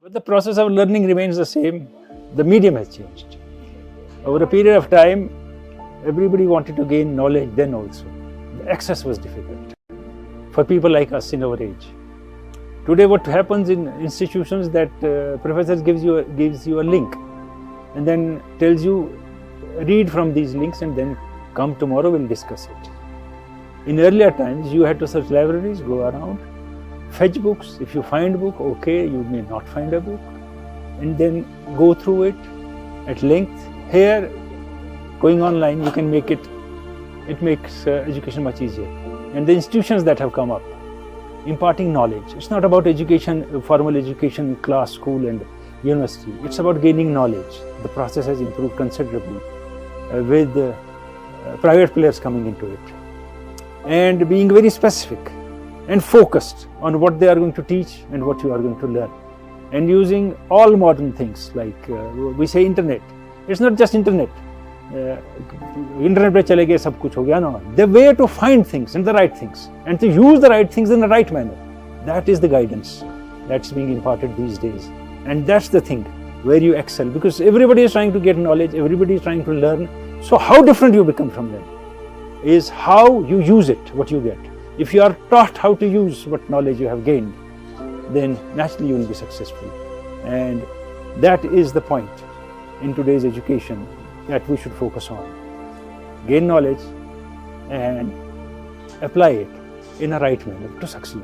But the process of learning remains the same. The medium has changed. Over a period of time, everybody wanted to gain knowledge then also. The access was difficult for people like us in our age. Today what happens in institutions that professors gives you a link and then tells you read from these links and then come tomorrow we'll discuss it. In earlier times you had to search libraries, go around, fetch books. If you find a book, okay, you may not find a book, and then go through it at length. Here, going online, you can make it makes education much easier. And the institutions that have come up, imparting knowledge. It's not about education, formal education, class, school and university. It's about gaining knowledge. The process has improved considerably with private players coming into it. And being very specific and focused on what they are going to teach and what you are going to learn. And using all modern things like we say internet. It's not just internet. Internet pe chale gaya sab kuch ho gaya, no. The way to find things and the right things and to use the right things in the right manner. That is the guidance that's being imparted these days. And that's the thing where you excel, because everybody is trying to get knowledge, everybody is trying to learn. So how different you become from them is how you use it, what you get. If you are taught how to use what knowledge you have gained, then naturally you will be successful. And that is the point in today's education that we should focus on. Gain knowledge and apply it in a right manner to succeed.